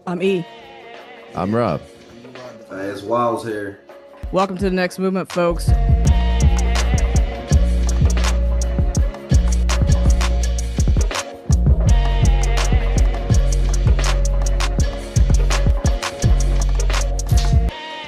I'm E. I'm Rob. It's Wiles here. Welcome to the next movement, folks.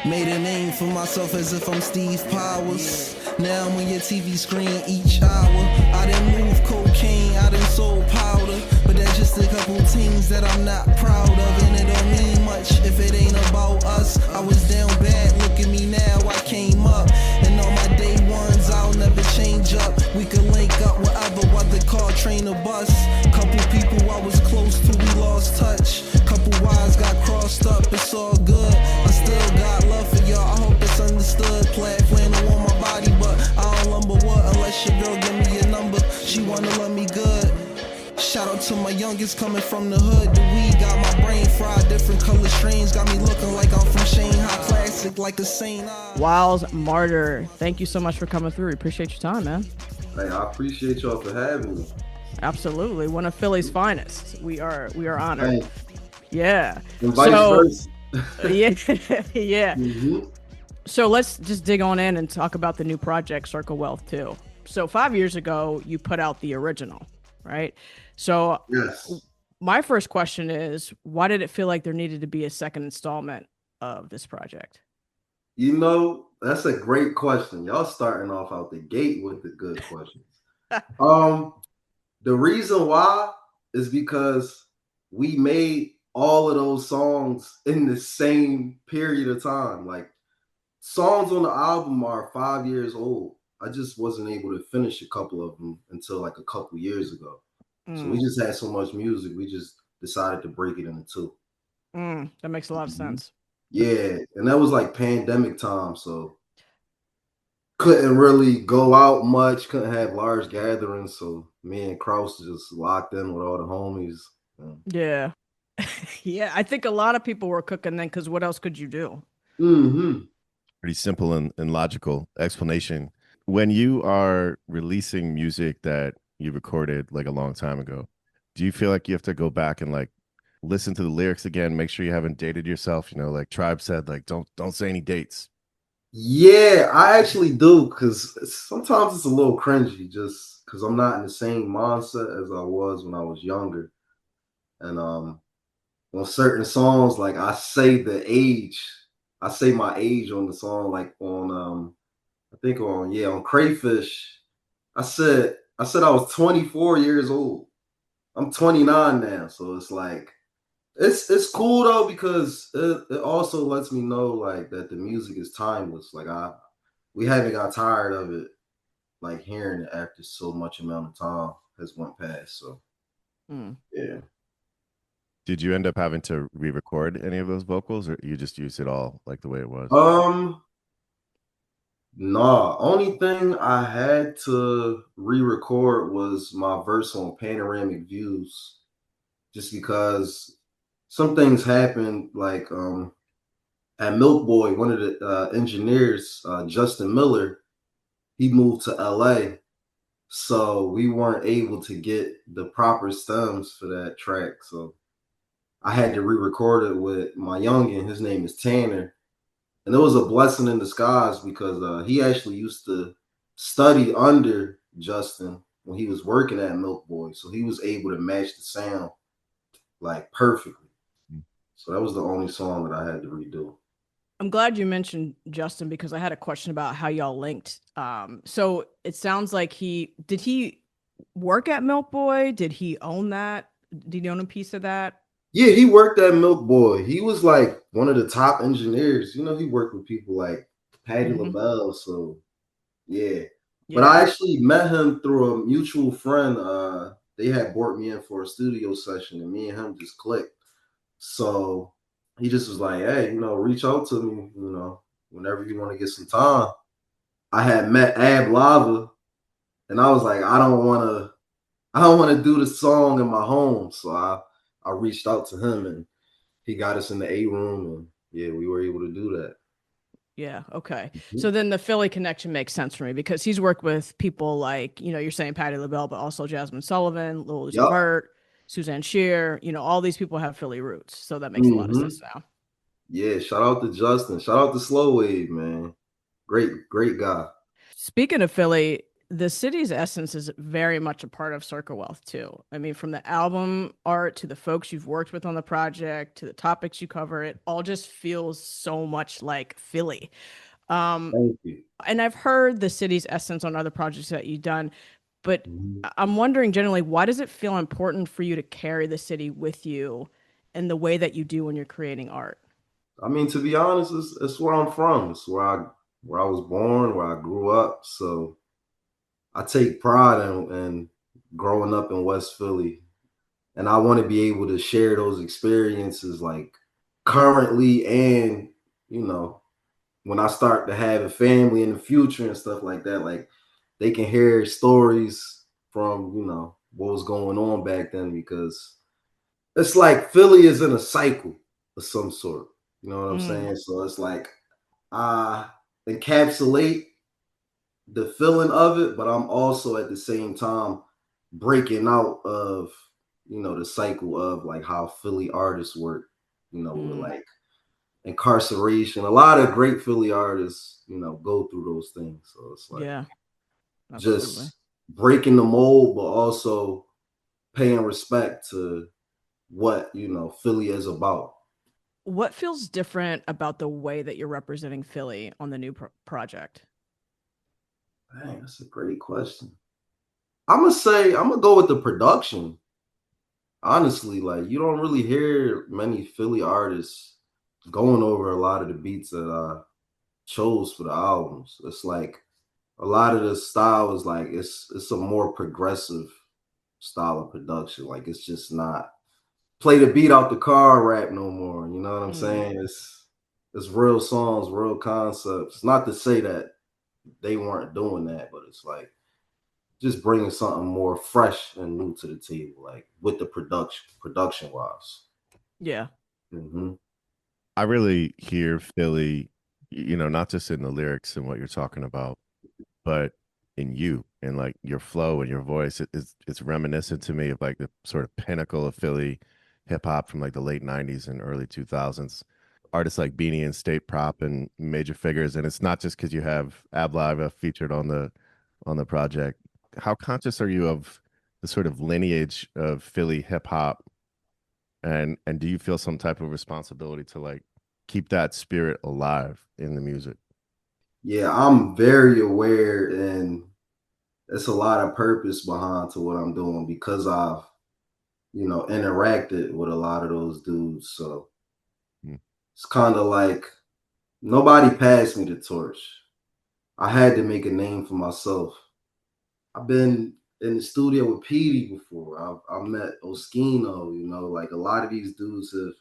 Made a name for myself as if I'm Steve Powers. Now I'm on your TV screen each hour. I didn't move cocaine, I done sold powder. But that's just a couple things that I'm not proud of. And it don't mean much if it ain't about us. I was down bad, look at me now, I came up. And on my day ones, I'll never change up. We could link up wherever, whether car, train, or bus. Couple people I was close to, we lost touch. Couple wires got crossed up, it's all good. I still got love for y'all, I hope it's understood. Plaid flannel on my body, but I don't lumber what unless your girl give me a number. She wanna love me good. Shout out to my youngest coming from the hood. The weed got my brain fried, different color strains. Got me looking like I'm from Shanghai, classic like a Saint. Wiles Martyr, thank you so much for coming through. We appreciate your time, man. Hey, I appreciate y'all for having me. Absolutely, one of Philly's finest. We are honored. Hey, Yeah. and vice versa. Yeah, yeah. Mhm. So let's just dig on in and talk about the new project, Circa Wealth, too. So 5 years ago, you put out the original, right? So Yes. my first question is, why did it feel like there needed to be a second installment of this project? You know, that's a great question. Y'all starting off out the gate with the good questions. Um, the reason why is because we made all of those songs in the same period of time. Like songs on the album are 5 years old. I just wasn't able to finish a couple of them until like a couple years ago. So we just had so much music, we just decided to break it into two. That makes a lot of Mhm. sense. Yeah, and that was like pandemic time, so couldn't really go out much, couldn't have large gatherings. So me and Krouse just locked in with all the homies. Yeah. Yeah, I think a lot of people were cooking then because what else could you do? Mm-hmm. Pretty simple and logical explanation. When you are releasing music that you recorded like a long time ago, do you feel like you have to go back and like listen to the lyrics again, make sure you haven't dated yourself? You know, like Tribe said, like don't say any dates. Yeah, I actually do because sometimes it's a little cringy just because I'm not in the same mindset as I was when I was younger. And on certain songs, like I say the age, I say my age on the song, like on I think on Crayfish, I said I was 24 years old. I'm 29 now, so it's like it's cool though because it also lets me know like that the music is timeless. Like we haven't got tired of it, like hearing it after so much amount of time has went past. So Mm. yeah. Did you end up having to re-record any of those vocals, or you just used it all like the way it was? Nah, only thing I had to re-record was my verse on Panoramic Views, just because some things happened, like at Milk Boy, one of the engineers, Justin Miller, he moved to LA. So we weren't able to get the proper stems for that track. So I had to re-record it with my youngin. His name is Tanner. And it was a blessing in disguise because he actually used to study under Justin when he was working at Milk Boy. So he was able to match the sound like perfectly. So that was the only song that I had to redo. I'm glad you mentioned Justin because I had a question about how y'all linked. So it sounds like did he work at Milk Boy? Did he own that? Did he own a piece of that? Yeah, he worked at Milk Boy. He was like one of the top engineers. You know, he worked with people like Patti Mhm. LaBelle. So yeah. But I Yeah. actually met him through a mutual friend. They had brought me in for a studio session and me and him just clicked. So he just was like, hey, reach out to me, whenever you want to get some time. I had met Ab Lava and I was like, I don't want to do the song in my home. So I reached out to him and he got us in the A room and yeah, we were able to do that. Yeah. Okay. So Mhm. then the Philly connection makes sense for me because he's worked with people like, you're saying Patti LaBelle, but also Jasmine Sullivan, Lil Uzi Yup. Vert. Suzanne Shear, all these people have Philly roots. So that makes a lot of sense now. Yeah, shout out to Justin. Shout out to Slow Wave, man. Great guy. Speaking of Philly, the city's essence is very much a part of Circa Wealth too. I mean, from the album art to the folks you've worked with on the project to the topics you cover, it all just feels so much like Philly. Thank you. And I've heard the city's essence on other projects that you've done, but Mhm. I'm wondering generally, why does it feel important for you to carry the city with you in the way that you do when you're creating art? I mean, to be honest, it's where I'm from. It's where I was born, where I grew up. So I take pride in growing up in West Philly, and I want to be able to share those experiences, like currently, and you know, when I start to have a family in the future and stuff like that, like they can hear stories from what was going on back then, because it's like Philly is in a cycle of some sort. You know what I'm Mm, saying? So it's like I encapsulate the feeling of it, but I'm also at the same time breaking out of the cycle of like how Philly artists work, with mm, like incarceration. A lot of great Philly artists, go through those things. So it's like yeah, absolutely. just breaking the mold, but also paying respect to what Philly is about. What feels different about the way that you're representing Philly on the new project? Dang, that's a great question. I'm gonna go with the production. Honestly, like you don't really hear many Philly artists going over a lot of the beats that I chose for the albums. It's like a lot of the style is like it's a more progressive style of production. Like it's just not play the beat out the car rap no more. You know what I'm Mm, saying? It's real songs, real concepts. Not to say that they weren't doing that, but it's like just bringing something more fresh and new to the table, like with the production wise. yeah. Hmm. I really hear Philly, not just in the lyrics and what you're talking about, but in you and like your flow and your voice. It's reminiscent to me of like the sort of pinnacle of Philly hip hop from like the late '90s and early 2000s. Artists like Beanie and State Prop and major figures, and it's not just because you have Ab Live featured on the project. How conscious are you of the sort of lineage of Philly hip hop, and do you feel some type of responsibility to like keep that spirit alive in the music? Yeah, I'm very aware, and it's a lot of purpose behind to what I'm doing because I've interacted with a lot of those dudes. So Mm. it's kind of like nobody passed me the torch. I had to make a name for myself. I've been in the studio with Petey before. I met Oskino, like a lot of these dudes have,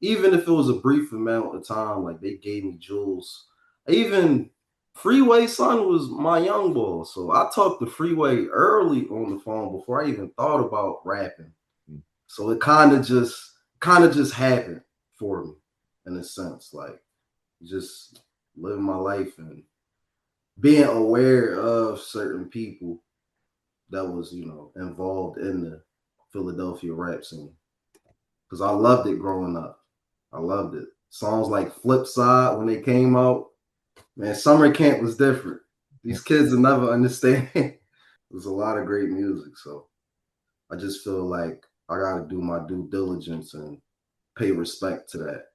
even if it was a brief amount of time, like they gave me jewels. Even Freeway Son was my young boy. So I talked to Freeway early on the phone before I even thought about rapping. Mm. So it kind of just happened for me in a sense, like just living my life and being aware of certain people that was, involved in the Philadelphia rap scene. Because I loved it growing up. I loved it. Songs like Flip Side when they came out, man, summer camp was different. Yeah. These kids will never understand. There's a lot of great music. So I just feel like I gotta do my due diligence and pay respect to that,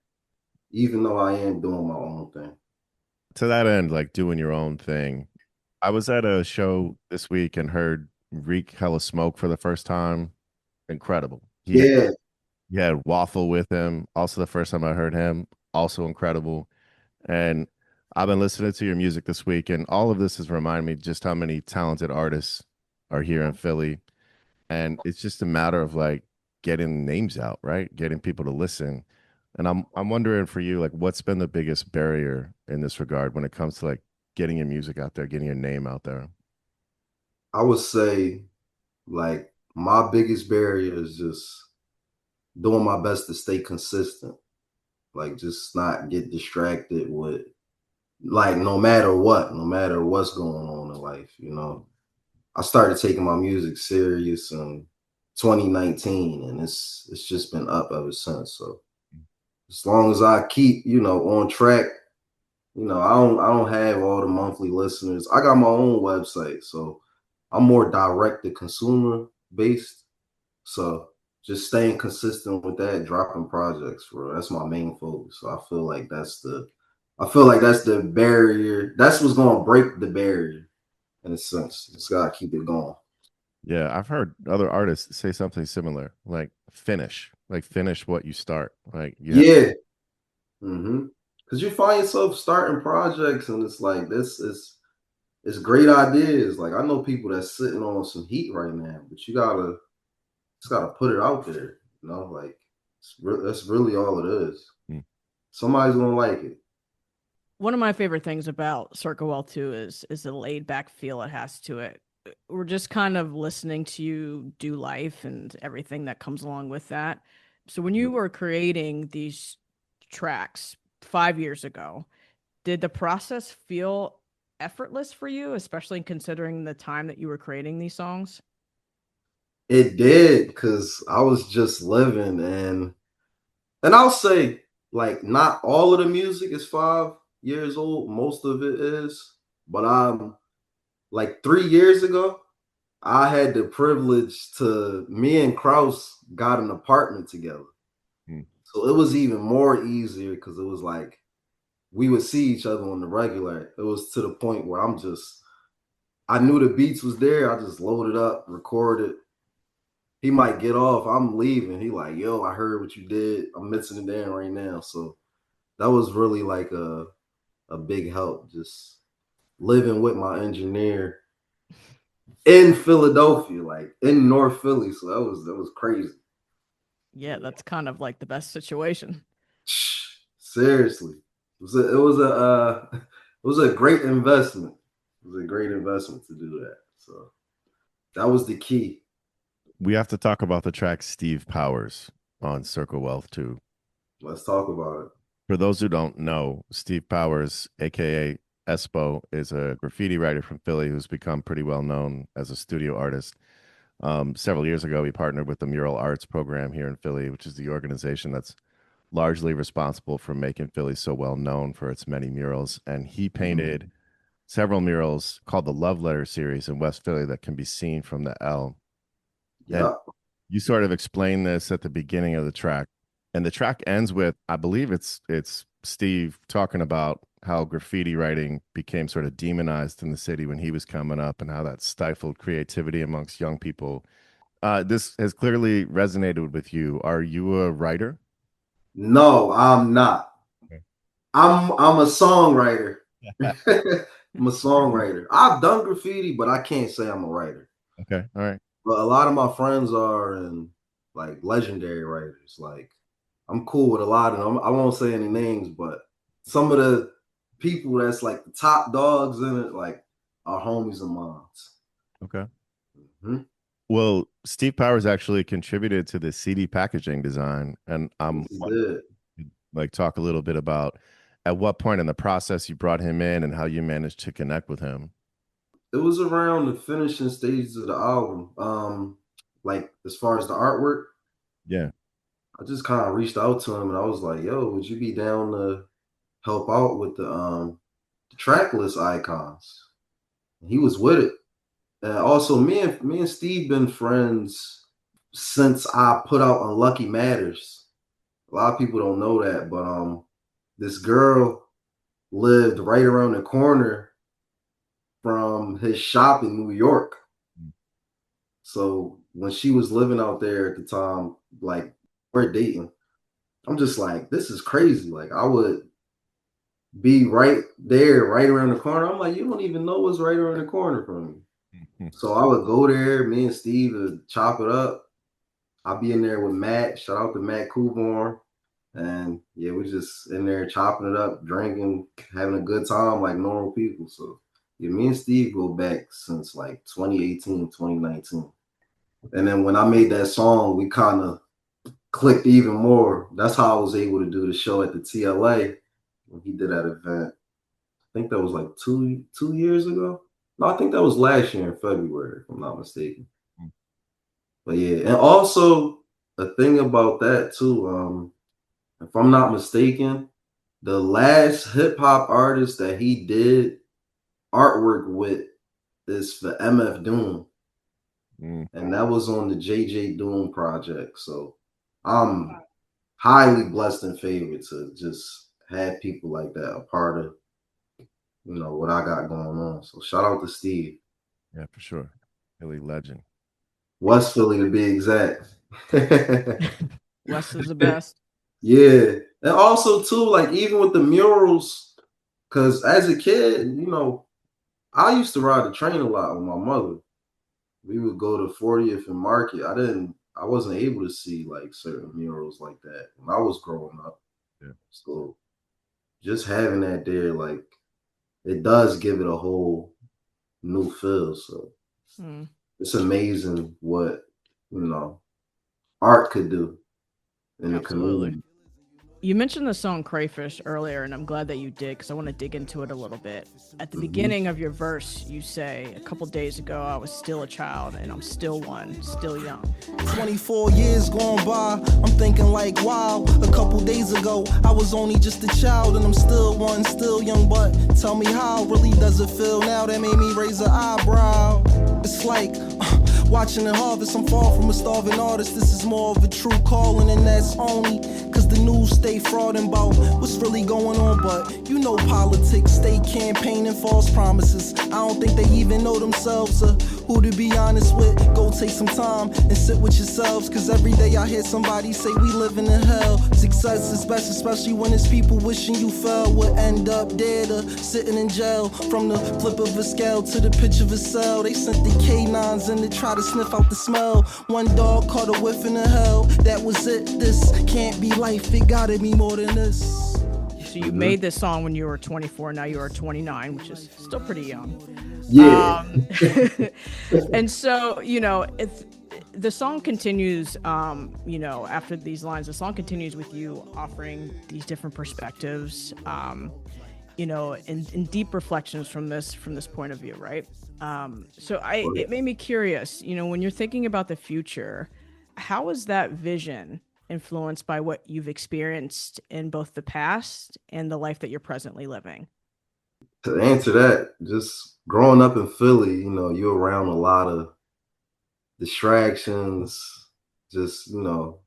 even though I am doing my own thing. To that end, like doing your own thing. I was at a show this week and heard Reek Hella Smoke for the first time. Incredible. Yeah, He had Waffle with him. Also, the first time I heard him, also incredible. And I've been listening to your music this week, and all of this has reminded me just how many talented artists are here in Philly. And it's just a matter of like getting names out, right? Getting people to listen. And I'm wondering for you, like, what's been the biggest barrier in this regard when it comes to like getting your music out there, getting your name out there? I would say like my biggest barrier is just doing my best to stay consistent. Like just not get distracted with like no matter what's going on in life. I started taking my music serious in 2019, and it's just been up ever since. So as long as I keep, on track, I don't have all the monthly listeners. I got my own website, so I'm more direct to consumer based. So just staying consistent with that, dropping projects, bro. That's my main focus. So I feel like that's the barrier. That's what's gonna break the barrier in a sense. Just gotta keep it going. Yeah, I've heard other artists say something similar, like finish what you start. Like, Yeah. Mm-hmm. Because you find yourself starting projects, and it's like this is it's great ideas. Like I know people that's sitting on some heat right now, but you gotta just gotta put it out there. Like that's really all it is. Mm. Somebody's gonna like it. One of my favorite things about Circa Wealth too is the laid back feel it has to it. We're just kind of listening to you do life and everything that comes along with that. So when you were creating these tracks 5 years ago, did the process feel effortless for you, especially considering the time that you were creating these songs? It did, because I was just living, and I'll say, like, not all of the music is 5 years old. Most of it is, but I'm like 3 years ago, I had the privilege to me and Krouse got an apartment together. Mm. So it was even more easier because it was like we would see each other on the regular. It was to the point where I knew the beats was there. I just loaded up, recorded. He might get off. I'm leaving. He like, yo, I heard what you did. I'm mixing it down right now. So that was really like a big help. Just living with my engineer in Philadelphia, like in North Philly. So that was crazy. Yeah, that's kind of like the best situation. Seriously. It was a great investment. It was a great investment to do that. So that was the key. We have to talk about the track Steve Powers on Circa Wealth too. Let's talk about it. For those who don't know, Steve Powers, aka Espo, is a graffiti writer from Philly who's become pretty well known as a studio artist. Several years ago, he partnered with the Mural Arts program here in Philly, which is the organization that's largely responsible for making Philly so well known for its many murals. And he painted several murals called the Love Letter series in West Philly that can be seen from the L. Yeah. And you sort of explain this at the beginning of the track. And the track ends with, I believe it's Steve talking about how graffiti writing became sort of demonized in the city when he was coming up and how that stifled creativity amongst young people. This has clearly resonated with you. Are you a writer? No, I'm not. Okay. I'm a songwriter. I'm a songwriter. I've done graffiti, but I can't say I'm a writer. Okay. All right. But a lot of my friends are, and like legendary writers. Like I'm cool with a lot of them. I won't say any names, but some of the people that's like the top dogs in it, like are homies of mine. Okay. Mm-hmm. Well, Steve Powers actually contributed to the CD packaging design, and I'm like talk a little bit about at what point in the process you brought him in and how you managed to connect with him. It was around the finishing stages of the album. Like as far as the artwork. Yeah. I just kind of reached out to him and I was like, yo, would you be down to help out with the track list icons? And he was with it. And also me and Steve been friends since I put out Unlucky Matters. A lot of people don't know that, but this girl lived right around the corner from his shop in New York. So when she was living out there at the time, like we're dating, I'm just like, this is crazy. Like I would be right there, right around the corner. I'm like, you don't even know what's right around the corner from me. So I would go there, me and Steve would chop it up. I'd be in there with Matt. Shout out to Matt Coolborn. And yeah, we just in there chopping it up, drinking, having a good time like normal people. So yeah, me and Steve go back since like 2018, 2019. And then when I made that song, we kind of clicked even more. That's how I was able to do the show at the TLA when he did that event. I think that was like two years ago. No, I think that was last year in February, if I'm not mistaken. But yeah, and also a thing about that too, if I'm not mistaken, the last hip hop artist that he did artwork with is for MF Doom. And that was on the JJ Doom project. So I'm highly blessed and favored to just have people like that a part of, what I got going on. So shout out to Steve. Yeah, for sure. Philly legend. West Philly to be exact. West is the best. Yeah. And also too, like even with the murals, because as a kid, I used to ride the train a lot with my mother. We would go to 40th and Market. I wasn't able to see like certain murals like that when I was growing up. Yeah. So just having that there, like it does give it a whole new feel. So it's amazing what, art could do in the community. You mentioned the song Crayfish earlier, and I'm glad that you did because I want to dig into it a little bit. At the beginning of your verse, you say, a couple days ago, I was still a child, and I'm still one, still young. 24 years gone by, I'm thinking like, wow, a couple days ago, I was only just a child, and I'm still one, still young, but tell me how really does it feel now? That made me raise an eyebrow. It's like watching the harvest. I'm far from a starving artist. This is more of a true calling, and that's only cause the news stay frauding about what's really going on. But you know politics, stay campaigning false promises. I don't think they even know themselves who to be honest with. Go take some time and sit with yourselves, cause every day I hear somebody say we living in hell. Success is best, especially when it's people wishing you fell. Would end up dead or sitting in jail. From the flip of a scale to the pitch of a cell, they sent the K9s in to try to sniff out the smell. One dog caught a whiff in the hell. That was it. This can't be life. It gotta be more than this. So you made this song when you were 24. Now you are 29, which is still pretty young. Yeah. And so, if the song continues, after these lines, the song continues with you offering these different perspectives, in deep reflections from this point of view, right? It made me curious, when you're thinking about the future, how is that vision influenced by what you've experienced in both the past and the life that you're presently living? To answer that, just growing up in Philly, you're around a lot of distractions. Just, you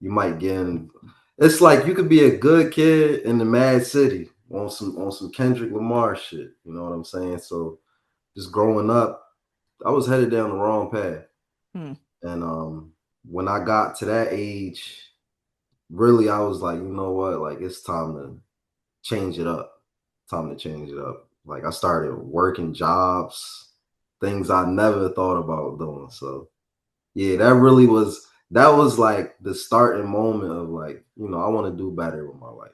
might get in. It's like you could be a good kid in the Mad City on some Kendrick Lamar shit. You know what I'm saying? So just growing up, I was headed down the wrong path. And when I got to that age, really, I was like, you know what? Like, it's time to change it up. Like, I started working jobs, things I never thought about doing. So, yeah, that was like the starting moment of like, I want to do better with my life.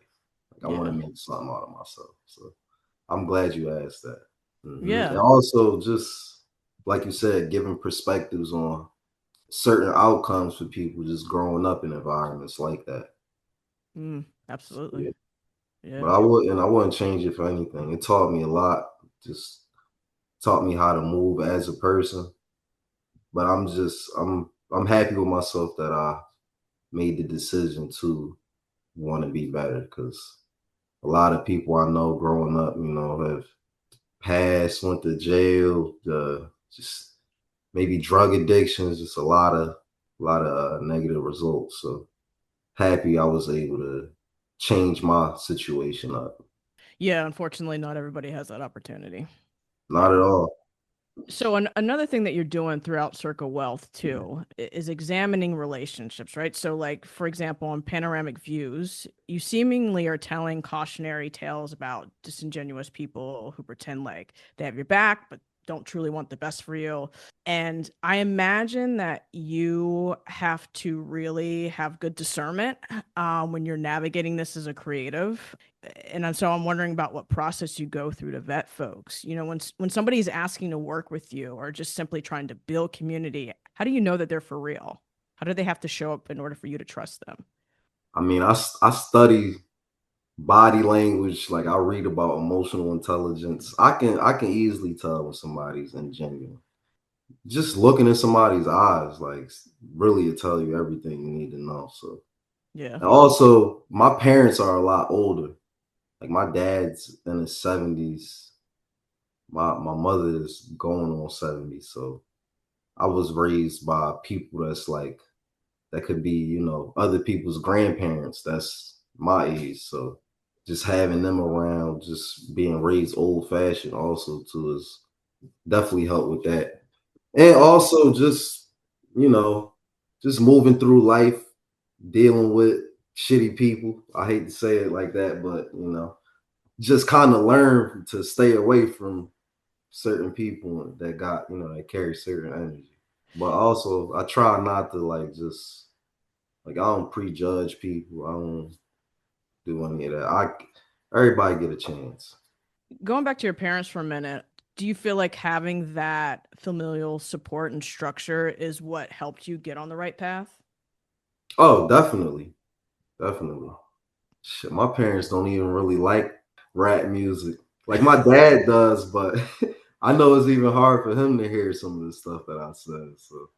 Like, I want to make something out of myself. So, I'm glad you asked that. Yeah. And also, just like you said, giving perspectives on certain outcomes for people just growing up in environments like that. Absolutely. Yeah. But I wouldn't change it for anything. It taught me a lot. Just taught me how to move as a person. But I'm happy with myself that I made the decision to want to be better, because a lot of people I know growing up, have passed, went to jail, just maybe drug addictions, just a lot of negative results. So happy I was able to change my situation up. Yeah, unfortunately, not everybody has that opportunity. Not at all. So another thing that you're doing throughout Circa Wealth too is examining relationships, right? So like, for example, on Panoramic Views, you seemingly are telling cautionary tales about disingenuous people who pretend like they have your back, but don't truly want the best for you. And I imagine that you have to really have good discernment when you're navigating this as a creative. And so I'm wondering about what process you go through to vet folks. When somebody's asking to work with you or just simply trying to build community, how do you know that they're for real? How do they have to show up in order for you to trust them? I mean, I study body language. Like, I read about emotional intelligence. I can easily tell when somebody's ingenuine. just looking in somebody's eyes, like really to tell you everything you need to know. So, Yeah. and also my parents are a lot older. Like my dad's in his 70s. My mother is going on 70. So I was raised by people that's like that could be, you know, other people's grandparents. That's my age. So just having them around, just being raised old fashioned also too is definitely helped with that. And also just, you know, just moving through life, dealing with shitty people. I hate to say it like that, but you know, just kind of learn to stay away from certain people that got, you know, that carry certain energy. But also I try not to like just like I don't prejudge people. I don't do any of that. Everybody get a chance. Going back to your parents for a minute, do you feel like having that familial support and structure is what helped you get on the right path? Oh, definitely. Definitely. Shit, my parents don't even really like rap music. Like my dad does, but I know it's even hard for him to hear some of the stuff that I said. So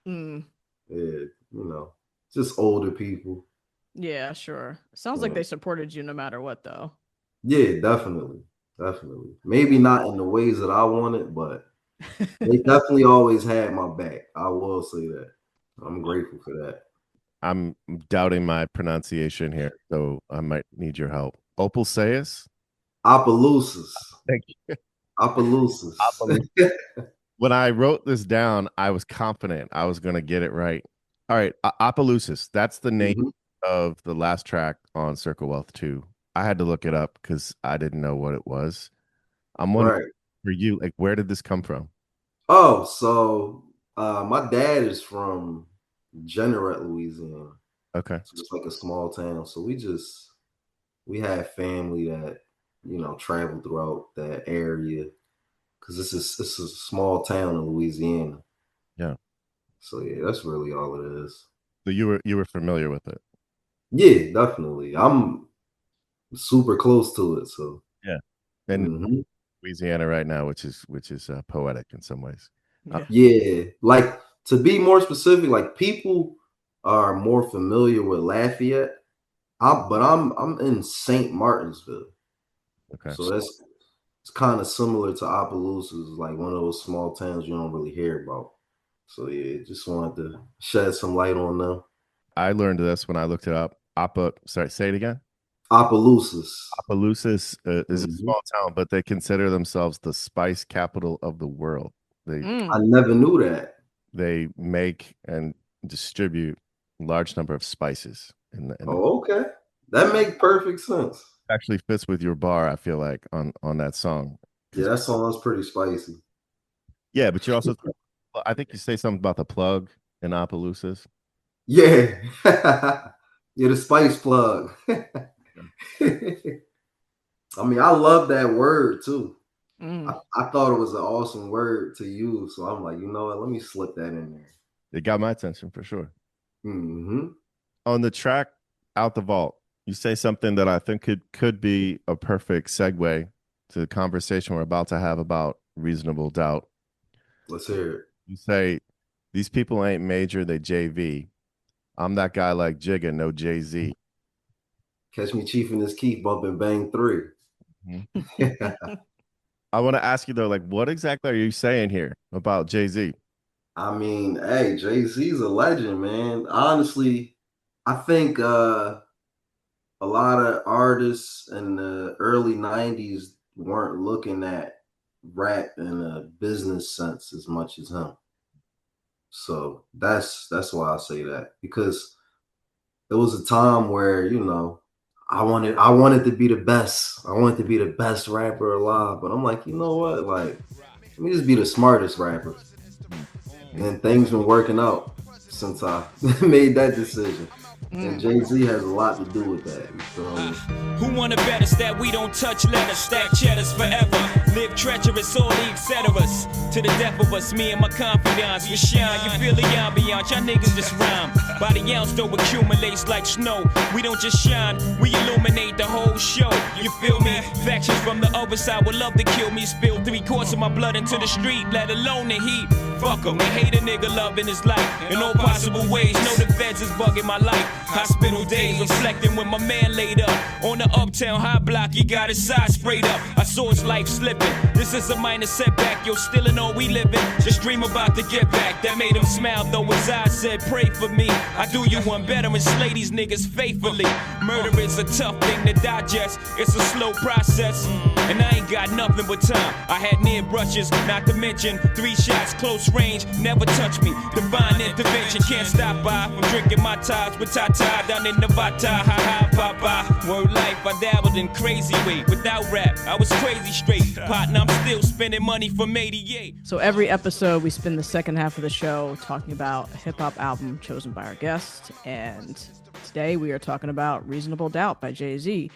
Mm, yeah, you know, just older people. yeah, sure. Sounds like Yeah, they supported you no matter what, though. yeah, definitely. Definitely. Maybe not in the ways that I wanted, but they definitely always had my back. I will say that. I'm grateful for that. I'm doubting my pronunciation here, so I might need your help. Opal Sayas? Opelousas. Thank you. Opelousas. When I wrote this down, I was confident I was going to get it right. All right, Opelousas. That's the name Mhm. of the last track on Circa Wealth 2. I had to look it up because I didn't know what it was. I'm wondering Right. for you, like, where did this come from? Oh, so my dad is from Jeanneret, Louisiana. Okay. So it's like a small town. So we have family that, you know, travel throughout that area because this is a small town in Louisiana. Yeah. So yeah, that's really all it is. So you were familiar with it. Yeah, definitely. I'm super close to it. So Yeah. And mhm. Louisiana right now, which is poetic in some ways. Yeah. Yeah, like to be more specific, like people are more familiar with Lafayette. But I'm in St. Martinsville, Okay. so it's kind of similar to Opelousas, like one of those small towns you don't really hear about. So yeah, just wanted to shed some light on them. I learned this when I looked it up. Sorry, say it again. Opelousas. Opelousas is a Mhm. small town, but they consider themselves the spice capital of the world. They I Mm. never knew that. they make and distribute large number of spices in the Oh, okay, that makes perfect sense. actually fits with your bar. I feel like on that song Yeah, because that sounds pretty spicy. yeah, but you also I think you say something about the plug in Opelousas. Yeah, yeah, the spice plug. I mean, I love that word too. Mm. I thought it was an awesome word to use. So I'm like, you know what? Let me slip that in there. It got my attention for sure. Hmm. On the track Out the Vault, you say something that I think could be a perfect segue to the conversation we're about to have about reasonable doubt. Let's hear it. You say these people ain't major, they JV. I'm that guy like Jigga, no Jay-Z. Catch me chief in this key, bumping bang 3. Mhm. I want to ask you though, like, what exactly are you saying here about Jay-Z? I mean, hey, Jay-Z's a legend, man. Honestly, I think a lot of artists in the early 90s weren't looking at rap in a business sense as much as him. So that's why I say that because there was a time where, you know, I wanted to be the best. I wanted to be the best rapper alive. But I'm like, you know what? Like, let me just be the smartest rapper. And things been working out since I made that decision. And Mm. Jay-Z has a lot to do with that. You feel me? Who wanna bet us that we don't touch letters, stack cheddars forever, live treacherous, all the etceteras. To the death of us, me and my confidants, we shine. You feel the ambiance, y'all niggas just rhyme. By the ounce though accumulates like snow. We don't just shine, we illuminate the whole show. You feel me? Factions from the other side would love to kill me. Spill 3/4 of my blood into the street, let alone the heat. Fuck 'em and hate a nigga loving his life in all possible ways. Know the feds is bugging my life. Hospital days reflecting when my man laid up on the uptown high block. He got his side sprayed up. I saw his life slipping. This is a minor setback. Yo, still in all we living. Just dream about the get back. That made him smile though his eyes said, pray for me. I do you one better and slay these niggas faithfully. Murder is a tough thing to digest. It's a slow process. And I ain't got nothing but time. I had near brushes, not to mention 3 shots, close range, never touch me. Divine intervention, can't stop by from drinking my ties with Tata down in Nevada. Ha ha, papa. Word life, I dabbled in crazy way. Without rap, I was crazy straight. Partner, I'm still spending money from 88. So every episode, we spend the second half of the show talking about a hip-hop album chosen by our guest. And today we are talking about Reasonable Doubt by Jay-Z.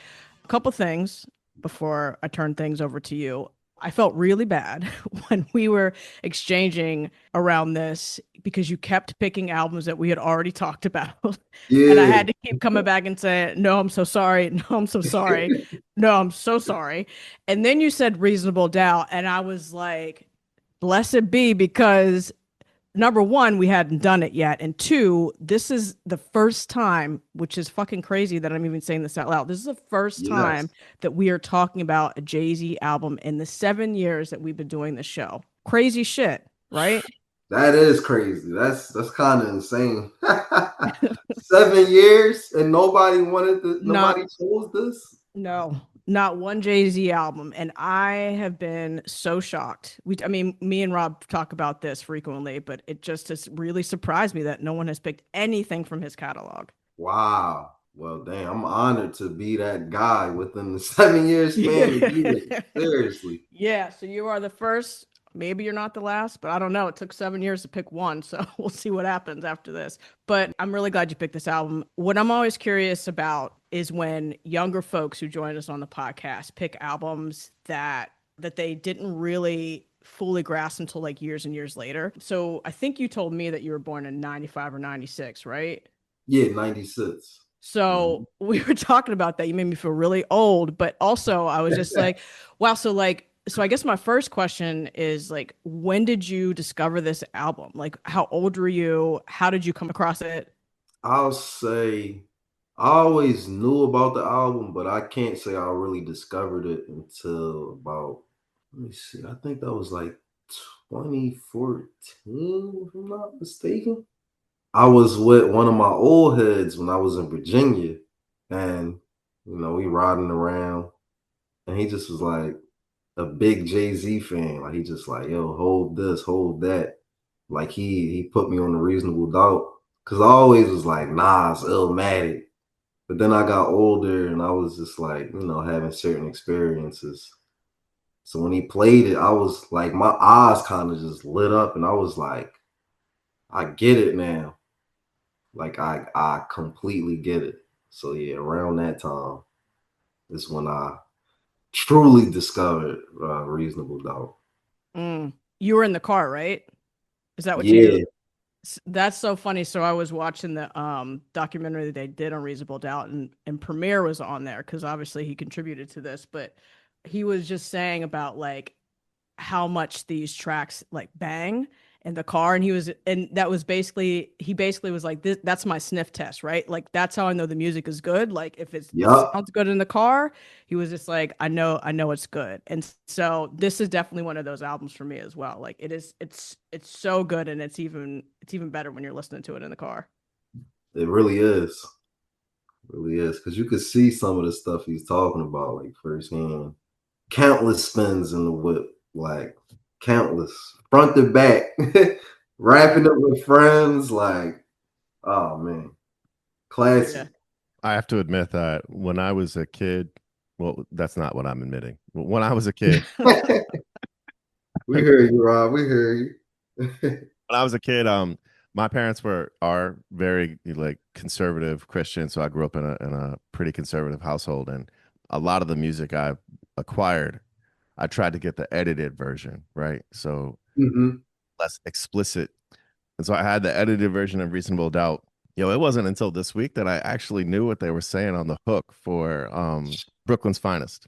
A couple things before I turn things over to you. I felt really bad when we were exchanging around this because you kept picking albums that we had already talked about. Yeah. And I had to keep coming back and say, no, I'm so sorry. No, I'm so sorry. No, I'm so sorry. And then you said Reasonable Doubt. And I was like, blessed be, because number one, we hadn't done it yet. And two, this is the first time, which is fucking crazy that I'm even saying this out loud. This is the first time that we are talking about a Jay-Z album in the 7 years that we've been doing the show. Crazy shit, right? That is crazy. That's kind of insane. 7 years and nobody chose this? No. Not one Jay-Z album. And I have been so shocked. Me and Rob talk about this frequently, but it just has really surprised me that no one has picked anything from his catalog. Wow. Well, damn, I'm honored to be that guy within the 7 years span. Seriously. Yeah, so you are the first. Maybe you're not the last, but I don't know. It took 7 years to pick one, so we'll see what happens after this. But I'm really glad you picked this album. What I'm always curious about is when younger folks who join us on the podcast pick albums that they didn't really fully grasp until like years and years later. So I think you told me that you were born in 95 or 96, right? Yeah, 96. So we were talking about that. You made me feel really old, but also I was just like, wow. So I guess my first question is like, when did you discover this album? Like, how old were you? How did you come across it? I'll say I always knew about the album, but I can't say I really discovered it until about, let me see, I think that was like 2014, if I'm not mistaken. I was with one of my old heads when I was in Virginia, and we riding around, and he just was like a big Jay-Z fan. Like he just like, yo, hold this, hold that. Like he put me on the Reasonable Doubt, because I always was like Nas, Illmatic. But then I got older and I was just like, having certain experiences. So when he played it, I was like, my eyes kind of just lit up, and I was like, I get it now. Like I completely get it. So yeah, around that time is when I truly discovered Reasonable Doubt. You were in the car, right? Is that what you? That's so funny. So I was watching the documentary that they did on Reasonable Doubt, and Premier was on there because obviously he contributed to this, but he was just saying about like how much these tracks like bang in the car, and he was basically was like, that's my sniff test, right? Like that's how I know the music is good. Like if it sounds good in the car, he was just like, I know it's good. And so this is definitely one of those albums for me as well. Like it's so good, and it's even better when you're listening to it in the car. It really is. It really is, because you could see some of the stuff he's talking about like firsthand. Countless spins in the whip, like countless, front to back, wrapping up with friends, like, oh man, classic. Yeah. I have to admit that when I was a kid, well, that's not what I'm admitting. But when I was a kid, we heard you, Rob. We heard you. when I was a kid, my parents are very like conservative Christian, so I grew up in a pretty conservative household, and a lot of the music I acquired, I tried to get the edited version, right? So less explicit. And so I had the edited version of Reasonable Doubt. It wasn't until this week that I actually knew what they were saying on the hook for Brooklyn's Finest.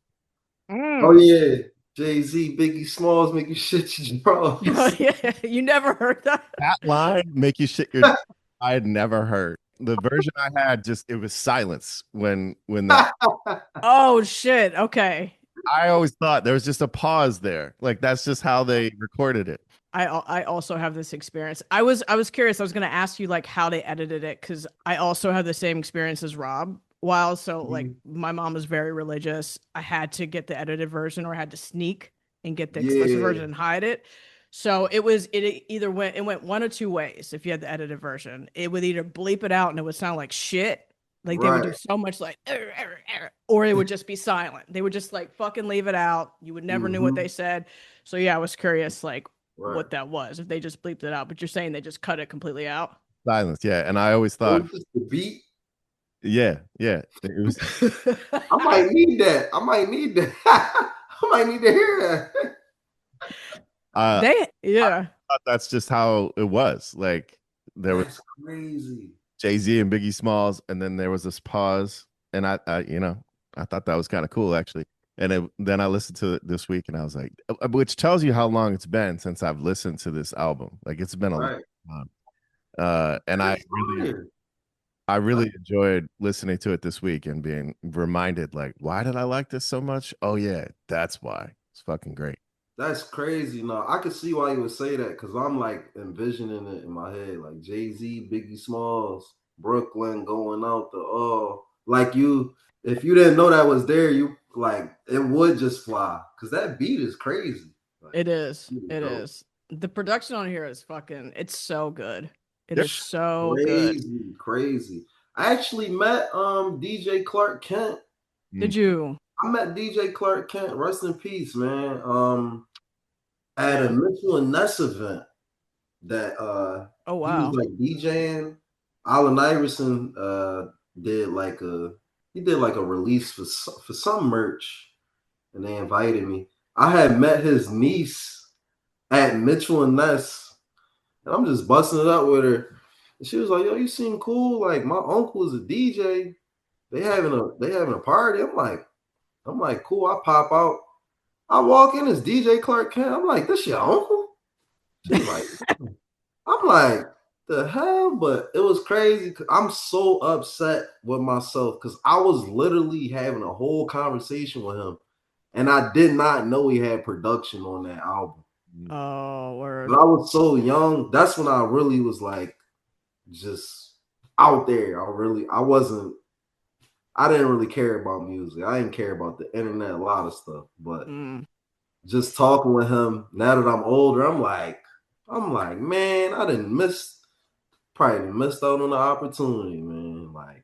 Oh yeah. Jay-Z, Biggie Smalls make you shit your drawers. Yeah, you never heard that? That line make you shit your. I had never heard the version I had. Just it was silence when that. Oh shit. Okay. I always thought there was just a pause there. Like that's just how they recorded it. I also have this experience. I was curious. I was going to ask you like how they edited it because I also had the same experience as Rob. While so like my mom was very religious, I had to get the edited version or I had to sneak and get the explicit version and hide it. So it either went one or two ways. If you had the edited version, it would either bleep it out and it would sound like shit. Like they would do so much like, or it would just be silent. They would just like fucking leave it out. You would never knew what they said. So yeah, I was curious like what that was if they just bleeped it out. But you're saying they just cut it completely out. Silence, yeah. And I always thought just the beat. Yeah. It was. I might need that. I might need to hear that. I thought that's just how it was. Like there was crazy. Jay-Z and Biggie Smalls, and then there was this pause, and I thought that was kind of cool actually. And then I listened to it this week, and I was like, which tells you how long it's been since I've listened to this album. Like it's been a long time. And I really enjoyed listening to it this week and being reminded, like, why did I like this so much? Oh yeah, that's why. It's fucking great. That's crazy. No, I could see why you would say that because I'm like envisioning it in my head, like Jay-Z, Biggie Smalls, Brooklyn going out like you. If you didn't know that was there, you like it would just fly because that beat is crazy. Like, it is. It is. The production on here is fucking. It's so good. It is so good. Crazy. I actually met DJ Clark Kent. Did you? I met DJ Clark Kent. Rest in peace, man. At a Mitchell and Ness event that oh wow, he was like DJing. Allen Iverson did like a release for some merch, and they invited me. I had met his niece at Mitchell and Ness, and I'm just busting it up with her. And she was like, "Yo, you seem cool. Like my uncle is a DJ. They having a party." I'm like, cool. I pop out. I walk in as DJ Clark Kent. I'm like, this your uncle? She's like, I'm like, the hell? But it was crazy. I'm so upset with myself because I was literally having a whole conversation with him, and I did not know he had production on that album. Oh, word. But I was so young. That's when I really was like, just out there. I didn't really care about music. I didn't care about the internet, a lot of stuff. But just talking with him, now that I'm older, I'm like, man, I probably missed out on the opportunity, man. Like,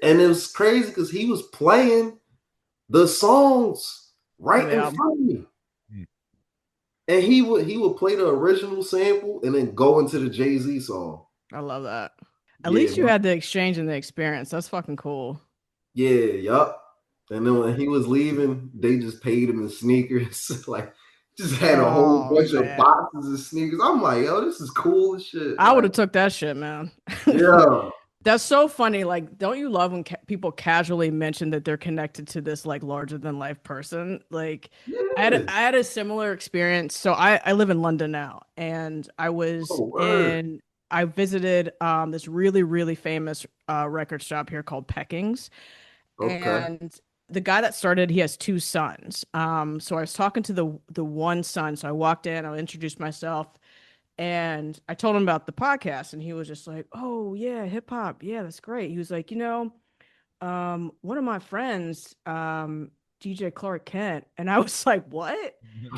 and it was crazy because he was playing the songs right in front of me. And he would play the original sample and then go into the Jay-Z song. I love that. At least you had the exchange and the experience. That's fucking cool. Yeah, yup. And then when he was leaving, they just paid him in sneakers. Like, just had a whole bunch of boxes of sneakers. I'm like, yo, this is cool as shit. I would have took that shit, man. Yeah. That's so funny. Like, don't you love when people casually mention that they're connected to this like larger than life person? Like, I had a similar experience. So I live in London now, and I visited this really, really famous record shop here called Pecking's. Okay. And the guy that started, he has two sons. So I was talking to the one son. So I walked in, I introduced myself, and I told him about the podcast, and he was just like, "Oh yeah, hip hop, yeah, that's great." He was like, one of my friends, DJ Clark Kent, and I was like, "What?"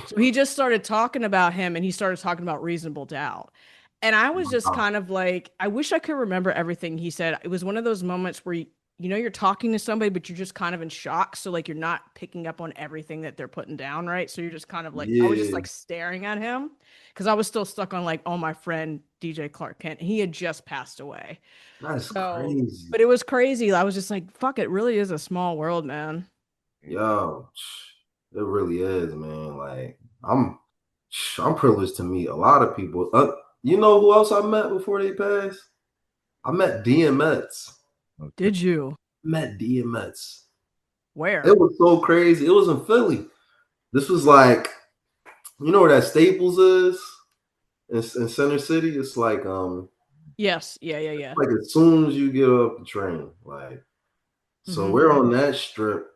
So he just started talking about him, and he started talking about Reasonable Doubt. And I was just kind of like, I wish I could remember everything he said. It was one of those moments where you're talking to somebody, but you're just kind of in shock. So like, you're not picking up on everything that they're putting down. Right. So you're just kind of like, I was just like staring at him because I was still stuck on like, oh, my friend, DJ Clark Kent, he had just passed away. That's crazy. But it was crazy. I was just like, fuck, it really is a small world, man. Yo, it really is, man. Like I'm privileged to meet a lot of people. You know who else I met before they passed? I met DMX. Did you? Met DMX. Where? It was so crazy. It was in Philly. This was like, you know where that Staples is in Center City? It's like Yes. Yeah. like as soon as you get off the train, like so we're on that strip.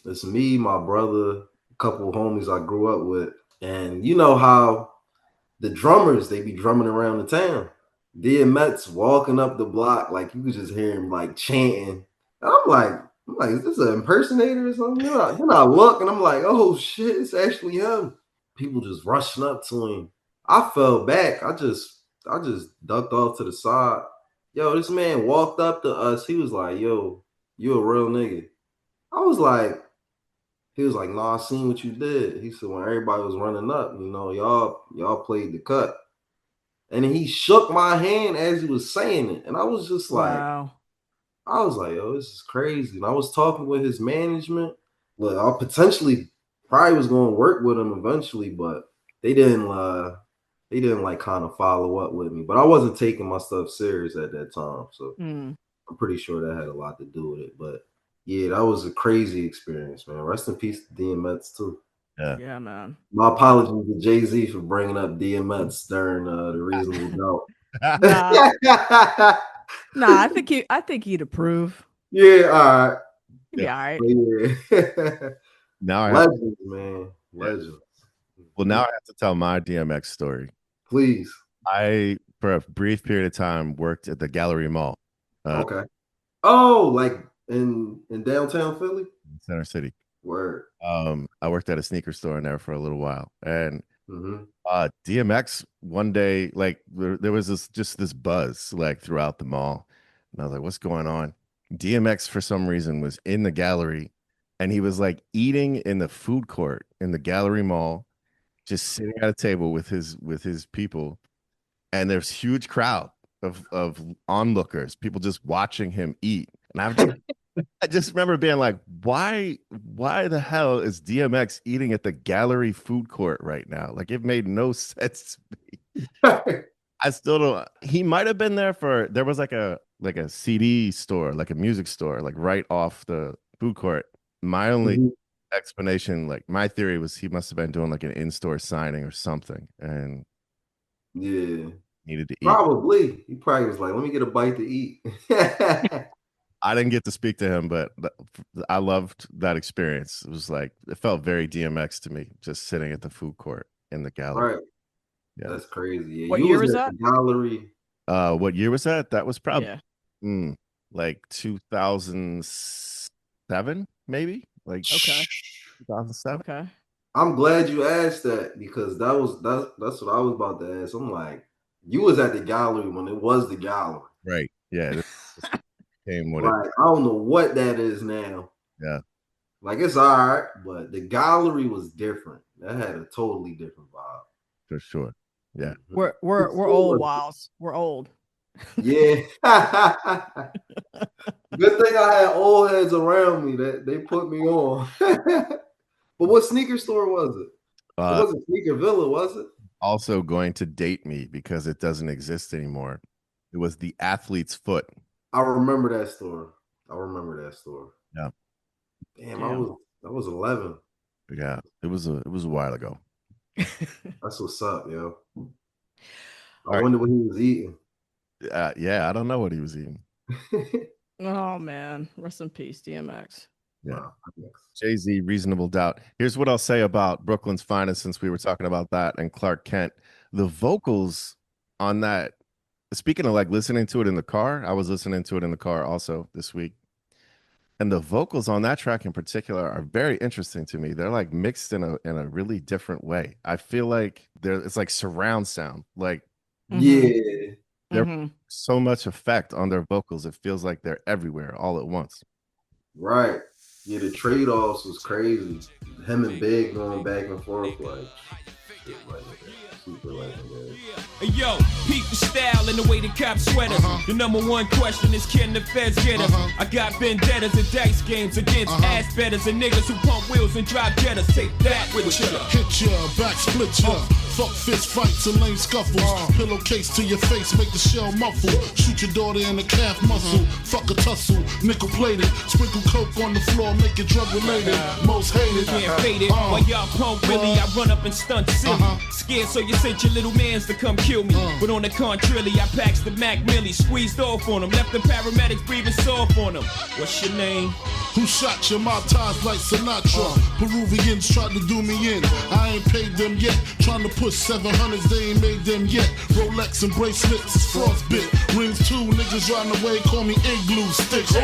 It's me, my brother, a couple of homies I grew up with, and you know how the drummers they be drumming around the town. DMX walking up the block, like you could just hear him like chanting. And I'm like, is this an impersonator or something? Then I look and I'm like, oh shit, it's actually him. People just rushing up to him. I fell back. I just ducked off to the side. Yo, this man walked up to us. He was like, yo, you a real nigga. I was like, he was like, nah, I seen what you did. He said, when everybody was running up, you know, y'all played the cut. And then he shook my hand as he was saying it. And I was just like, Wow. I was like, yo, this is crazy. And I was talking with his management. Look, I potentially probably was going to work with him eventually, but they didn't like kind of follow up with me. But I wasn't taking my stuff serious at that time. So I'm pretty sure that had a lot to do with it. But yeah, that was a crazy experience, man. Rest in peace to DMX too. Yeah, man. My apologies to Jay-Z for bringing up DMX during the Reasonable Doubt. Nah, I think he'd approve. Yeah, all right. He'd be all right. Yeah. Now Legends, man. Legends. Well, now I have to tell my DMX story. Please. I, for a brief period of time, worked at the Gallery Mall. Okay. Oh, like in downtown Philly? Center City. Word. I worked at a sneaker store in there for a little while. And DMX one day, like there was this buzz like throughout the mall. And I was like, what's going on? DMX for some reason was in the gallery and he was like eating in the food court in the Gallery Mall, just sitting at a table with his people. And there's huge crowd of onlookers, people just watching him eat. And I just remember being like, why the hell is DMX eating at the Gallery food court right now? Like, it made no sense to me. I still don't. He might have been there there was like a CD store, like a music store, like right off the food court. My only explanation, like my theory was he must have been doing like an in-store signing or something and needed to eat. Probably. He probably was like, let me get a bite to eat. I didn't get to speak to him, but I loved that experience. It was like, it felt very DMX to me, just sitting at the food court in the gallery. Right. Yeah. That's crazy. Yeah. What year was that? Gallery. What year was that? That was probably Yeah. like 2007, maybe. Like 2007. Okay. I'm glad you asked that because that's what I was about to ask. I'm like, you was at the gallery when it was the gallery. Right. Yeah. This came with right. I don't know what that is now. Yeah. Like it's all right, but the gallery was different. That had a totally different vibe. For sure. Yeah. We're old, Wiles. We're old. Yeah. Good thing I had old heads around me that they put me on. But what sneaker store was it? It wasn't Sneaker Villa, was it? Also going to date me because it doesn't exist anymore. It was the Athlete's Foot. I remember that store. Yeah. Damn, I was 11. Yeah, it was a while ago. That's what's up, yo. I wonder what he was eating. Yeah, I don't know what he was eating. Oh man, rest in peace, DMX. Yeah. Jay-Z, Reasonable Doubt. Here's what I'll say about Brooklyn's Finest, since we were talking about that, and Clark Kent. The vocals on that, speaking of like listening to it in the car, I was listening to it in the car also this week. And the vocals on that track in particular are very interesting to me. They're like mixed in a really different way. I feel like it's like surround sound. Like there's so much effect on their vocals. It feels like they're everywhere all at once. Right. Yeah, the trade-offs was crazy. Him and Big going back and forth like super legendary. Hey, yo, peep the style and the way the cops sweaters. The number one question is, can the feds get us? I got vendettas and dice games against ass betters and niggas who pump wheels and drive jettas. Take that with ya. Hit ya, back split ya. Fuck fist fights and lame scuffles. Pillowcase to your face, make the shell muffle. Shoot your daughter in the calf muscle. Fuck a tussle, nickel plated. Sprinkle coke on the floor, make it drug related. Most hated. Can't fade it. While y'all punk Willie, I run up and stunt silly. Scared, so you sent your little mans to come kill me. But on the contrary, I packs the Mac Millie, squeezed off on him, left the paramedics breathing soft on him. What's your name? Who shot you? My ties like Sinatra. Peruvians tried to do me in. I ain't paid them yet. Trying to push 700s, they ain't made them yet. Rolex and bracelets is frostbit. Rings too, niggas riding away, call me igloo sticks.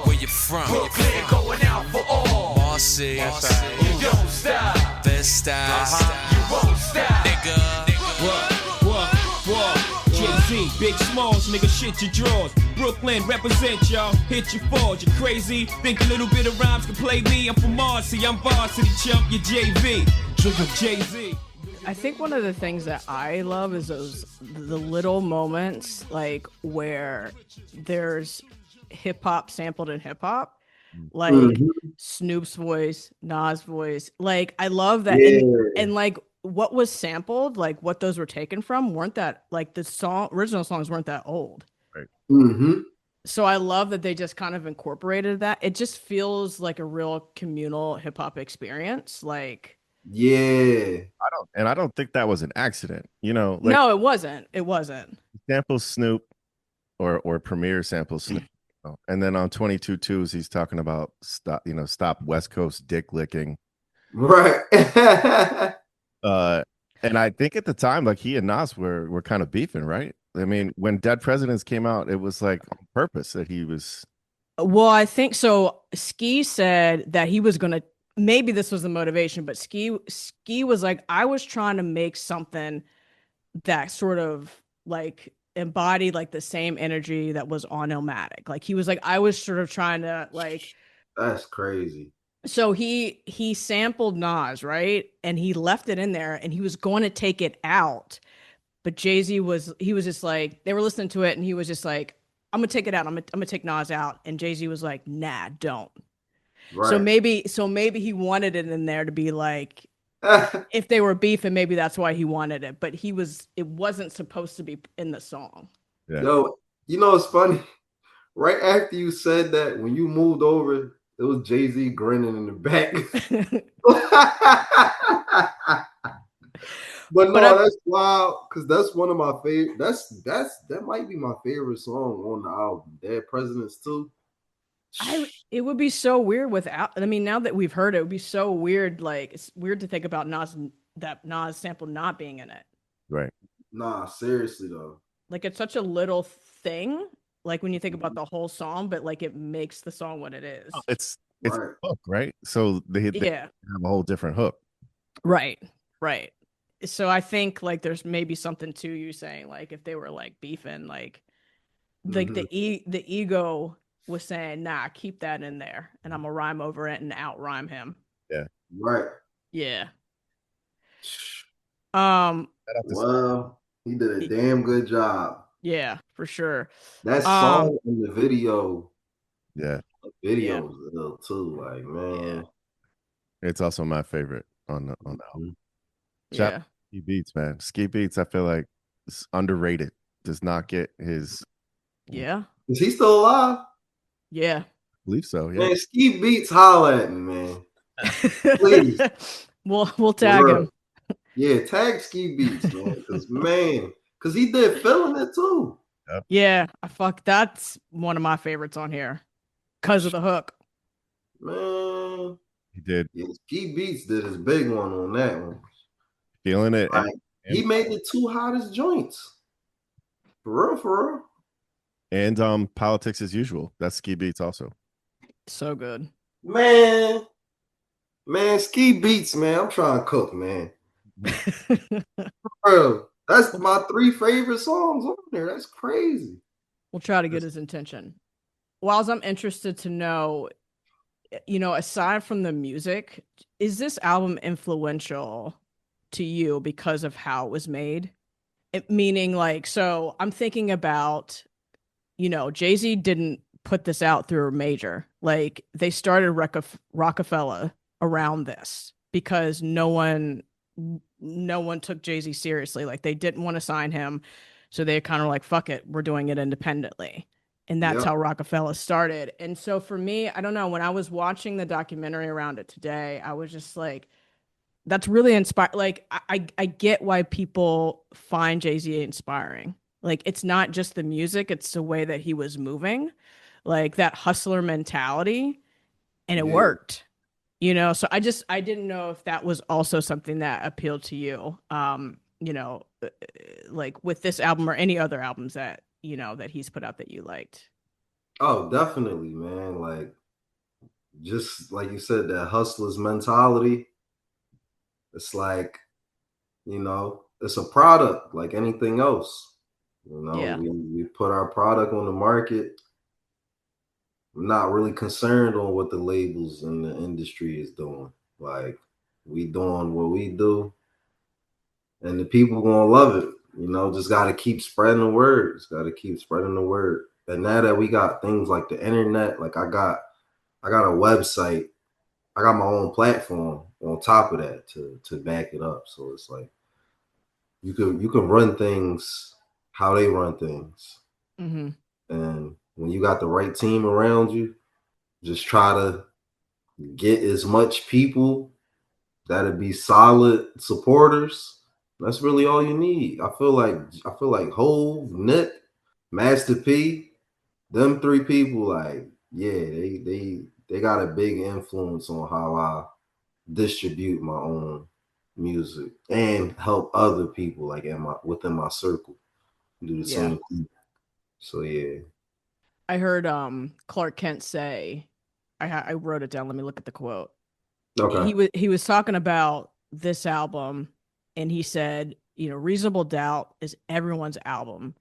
Where you from? Brooklyn, going out for all. Marcy, you don't stop. Best style, you won't stop. Nigga. Jay-Z, big smalls, nigga, shit your drawers. Brooklyn, represent y'all, hit your fours. You crazy? Think a little bit of rhymes can play me? I'm from Marcy, I'm varsity chump, you JV. Jay-Z. I think one of the things that I love is the little moments like where there's hip hop sampled in hip hop, like Snoop's voice, Nas' voice. Like I love that, and like what was sampled, like what those were taken from, weren't that like the original songs weren't that old. Right. So I love that they just kind of incorporated that. It just feels like a real communal hip hop experience. Like. Yeah, I don't think that was an accident. You know, like, no, it wasn't. It wasn't. Sample Snoop or Premier sample Snoop. And then on 22 Twos, he's talking about stop West Coast dick licking. right. And I think at the time, like he and Nas were kind of beefing, right? I mean, when Dead Presidents came out, it was like on purpose that he was. Well, I think so. Ski said that he was gonna. Maybe this was the motivation, but Ski was like, I was trying to make something that sort of like embodied like the same energy that was on Illmatic. Like he was like, I was sort of trying to like. That's crazy. So he sampled Nas, right? And he left it in there and he was going to take it out. But Jay-Z was just like, they were listening to it and he was just like, I'm going to take it out. I'm going to take Nas out. And Jay-Z was like, nah, don't. Right. So maybe he wanted it in there to be like, if they were beefing, maybe that's why he wanted it. But it wasn't supposed to be in the song. Yeah. Yo, you know it's funny. Right after you said that, when you moved over, it was Jay-Z grinning in the back. But that's wild because that's one of my favorite. That might be my favorite song on the album. Dead Presidents too. It would be so weird without. I mean, now that we've heard it, it would be so weird. Like it's weird to think about Nas sample not being in it. Right. Nah, seriously though. Like it's such a little thing. Like when you think about the whole song, but like it makes the song what it is. It's Right. a hook, right? So they have a whole different hook. Right. So I think like there's maybe something to you saying like if they were like beefing, like the ego was saying, nah, keep that in there and I'm gonna rhyme over it and out rhyme him. Yeah. Right. Yeah. Well, he did a damn good job. Yeah, for sure. That song in the video. Yeah. The video was little too. Like, man. It's also my favorite on the album. Yeah. Ski Beats, man. Ski Beats, I feel like it's underrated. Does not get his. Yeah. Is he still alive? Yeah. I believe so. Yeah. Man, Ski Beats, holla at me, man. Please. We'll tag him. Yeah, tag Ski Beats, man. Because he did Feeling It too. Yep. Yeah, that's one of my favorites on here because of the hook. Man, he did. Yeah, Ski Beats did his big one on that one. Feeling It. Like, he made the two hottest joints. For real. And Politics as Usual. That's Ski Beats also. So good. Man, Ski Beats, man. I'm trying to cook, man. Bro, that's my 3 favorite songs on there. That's crazy. We'll try to get his intention. Wiles, I'm interested to know, aside from the music, is this album influential to you because of how it was made? Meaning, like, so I'm thinking about, Jay-Z didn't put this out through a major. Like, they started Rockefeller around this because no one no one took Jay-Z seriously. Like they didn't want to sign him. So they kind of like, fuck it, we're doing it independently. And that's Yep. how Rockefeller started. And so for me, I don't know, when I was watching the documentary around it today, I was just like, that's really inspired. Like I get why people find Jay-Z inspiring. Like it's not just the music, it's the way that he was moving, like that hustler mentality, and it Yeah. worked. So I didn't know if that was also something that appealed to you. Like with this album or any other albums that, that he's put out that you liked. Oh, definitely, man. Like just like you said, that hustler's mentality. It's like, it's a product like anything else. Yeah. We put our product on the market. I'm not really concerned on what the labels in the industry is doing. Like we doing what we do, and the people gonna love it. Just gotta keep spreading the word. Just gotta keep spreading the word. And now that we got things like the internet, like I got a website, I got my own platform on top of that to back it up. So it's like you can run things how they run things. Mm-hmm. And when you got the right team around you, just try to get as much people that'd be solid supporters. That's really all you need. I feel like Hove, Nick, Master P, them three people, like, yeah, they got a big influence on how I distribute my own music and help other people like within my circle do the Yeah. same thing. So yeah. I heard Clark Kent say, I wrote it down. Let me look at the quote. Okay. He was talking about this album, and he said, Reasonable Doubt is everyone's album.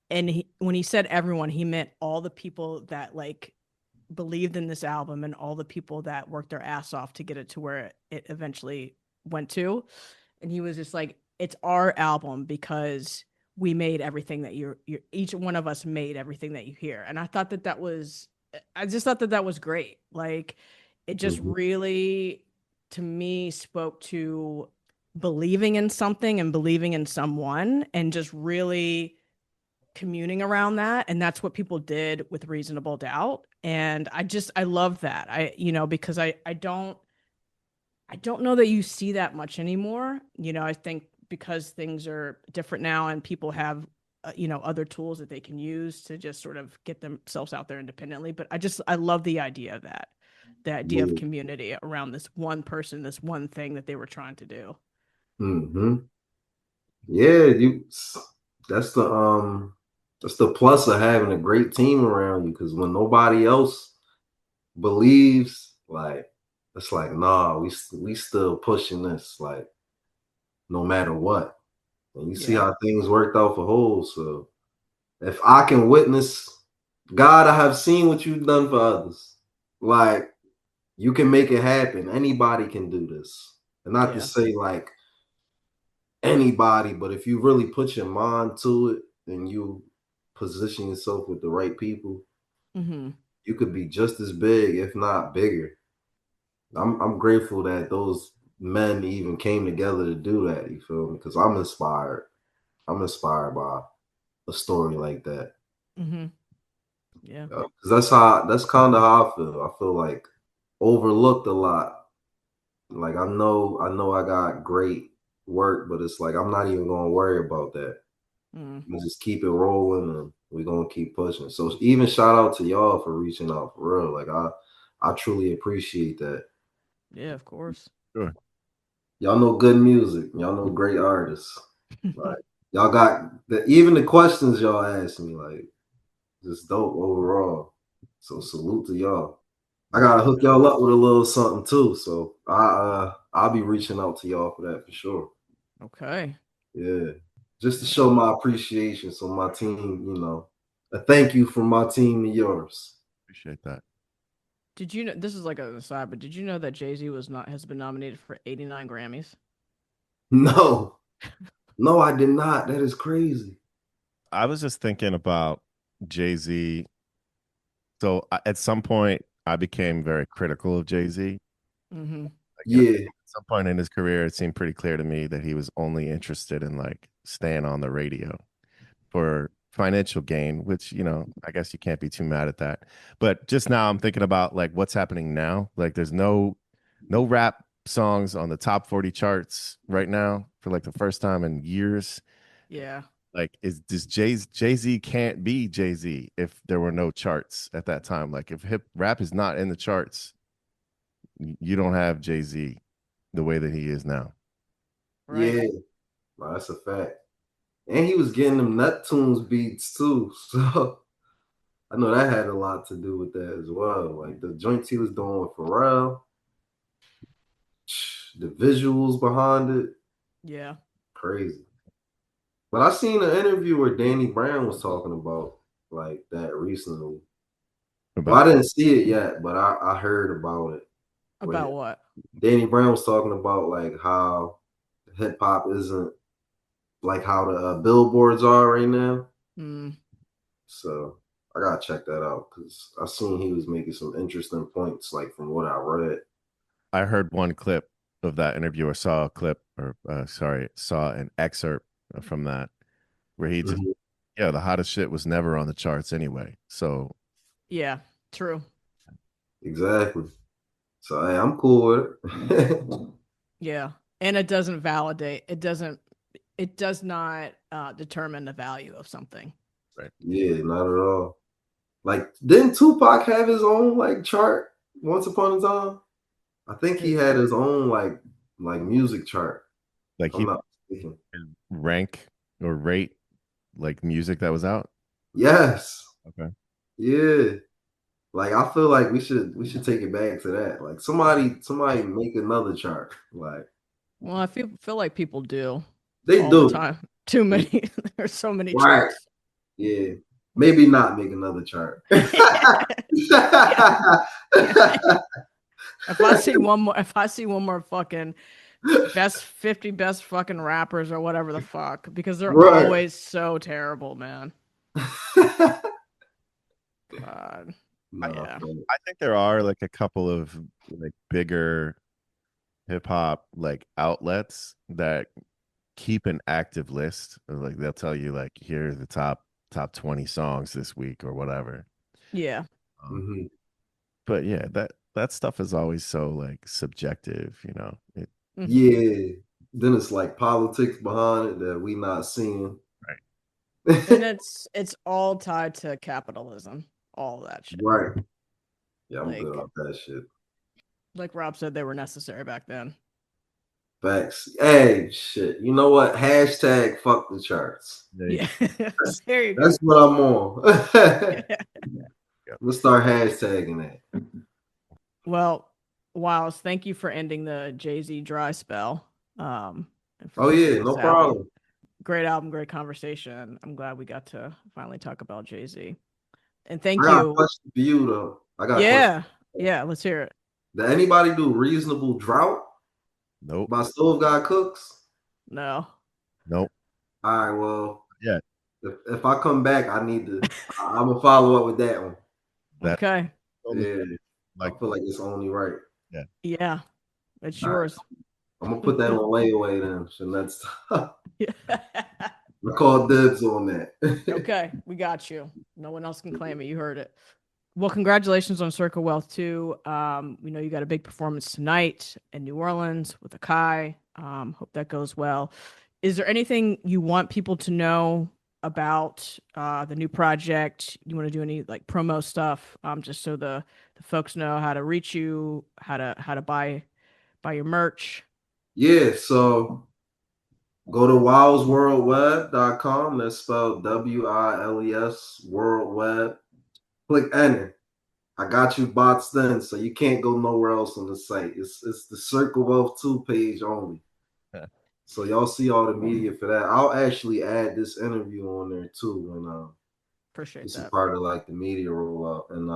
And when he said everyone, he meant all the people that like believed in this album and all the people that worked their ass off to get it to where it eventually went to. And he was just like, it's our album because we made everything that you're each one of us made everything that you hear. And I just thought that was great. Like it just really, to me, spoke to believing in something and believing in someone and just really communing around that. And that's what people did with Reasonable Doubt. And I love that. Because I don't know that you see that much anymore. I think because things are different now and people have, other tools that they can use to just sort of get themselves out there independently. But I love the idea of that, the idea of community around this one person, this one thing that they were trying to do. Mm-hmm. Yeah, that's the plus of having a great team around you, because when nobody else believes, like it's like, nah, we still pushing this, like no matter what. And you see Yeah. how things worked out for Hov. So if I can witness, God, I have seen what you've done for others. Like you can make it happen. Anybody can do this. And not to Yeah. say like anybody, but if you really put your mind to it and you position yourself with the right people, Mm-hmm. you could be just as big, if not bigger. I'm grateful that those men even came together to do that. You feel me? Because I'm inspired. I'm inspired by a story like that. Mm-hmm. Yeah. Because that's kind of how I feel. I feel like overlooked a lot. Like I know I got great work, but it's like I'm not even gonna worry about that. We just keep it rolling and we're gonna keep pushing. So even shout out to y'all for reaching out for real. Like I truly appreciate that. Yeah, of course. Sure. Y'all know good music. Y'all know great artists. Like y'all got even the questions y'all ask me, like just dope overall. So salute to y'all. I gotta hook y'all up with a little something too. So I'll be reaching out to y'all for that for sure. Okay. Yeah. Just to show my appreciation. So my team, a thank you from my team to yours. Appreciate that. Did you know, this is like an aside, but did you know that Jay-Z has been nominated for 89 Grammys? No, no, I did not. That is crazy. I was just thinking about Jay-Z. So at some point, I became very critical of Jay-Z. Mm-hmm. Yeah. some point in his career, it seemed pretty clear to me that he was only interested in like staying on the radio for financial gain, which, you know, I guess you can't be too mad at that. But just now I'm thinking about like what's happening now. Like there's no rap songs on the top 40 charts right now for like the first time in years. Yeah. Like is this Jay-Z can't be Jay-Z if there were no charts at that time. Like if hip rap is not in the charts, you don't have Jay-Z the way that he is now. Right. Yeah, well, that's a fact. And he was getting them Neptunes beats too. So I know that had a lot to do with that as well. Like the joints he was doing with Pharrell, the visuals behind it, Yeah. crazy. But I seen an interview where Danny Brown was talking about like that recently. Well, I didn't see it yet, but I heard about it. About what? Danny Brown was talking about like how hip hop isn't like how the billboards are right now. Mm. So I gotta check that out because I seen he was making some interesting points, like from what I read. I heard one clip of that interview, or saw a clip, or saw an excerpt from that where he just, yeah, the hottest shit was never on the charts anyway. So yeah, true. Exactly. So hey, I'm cool with it. Yeah, and it doesn't validate. It does not determine the value of something. Right. Yeah, not at all. Like, didn't Tupac have his own like chart once upon a time? I think he had his own like music chart. Like he rank or rate like music that was out. Yes. Okay. Yeah. Like I feel like we should take it back to that. Like somebody make another chart. Like, well, I feel like people do. They all do. The time. Too many. There's so many right. charts. Yeah. Maybe not make another chart. If I see one more fucking best 50 best fucking rappers or whatever the fuck, because they're always so terrible, man. God. No, yeah. I think there are like a couple of like bigger hip hop like outlets that keep an active list. Like they'll tell you like, here are the top 20 songs this week or whatever. Yeah. But yeah, that stuff is always so like subjective, you know. Yeah. Then it's like politics behind it that we not seeing. Right. And it's all tied to capitalism. All of that shit. Right. Yeah, I'm like, good on that shit. Like Rob said, they were necessary back then. Facts. Hey, shit. You know what? Hashtag fuck the charts. Yeah. There you go. That's what I'm on. Let's start hashtagging that. Well, Wiles, thank you for ending the Jay-Z dry spell. Oh yeah, no problem. Great album, great conversation. I'm glad we got to finally talk about Jay-Z. And thank you. I got a question for you though. Yeah, let's hear it. Did anybody do Reasonable Drought? Nope. By Stove God Cooks? Nope. All right, well, yeah. If I come back, I'm gonna follow up with that one. Okay. Yeah. I feel like it's only right. Yeah. Yeah. It's yours. I'm gonna put that on layaway then. So next time. I call dibs on that. Okay, we got you. No one else can claim it. You heard it. Well, congratulations on Circa Wealth too. We know you got a big performance tonight in New Orleans with Akai. Hope that goes well. Is there anything you want people to know about the new project? You want to do any like promo stuff? Just so the folks know how to reach you, how to buy your merch. Yeah, so go to wilesworldweb.com. That's spelled WILES World Web. Click enter. I got you bots then, so you can't go nowhere else on the site. It's the Circa Wealth 2 page only. So y'all see all the media for that. I'll actually add this interview on there too, and appreciate it's that. a part of like the media rollout. And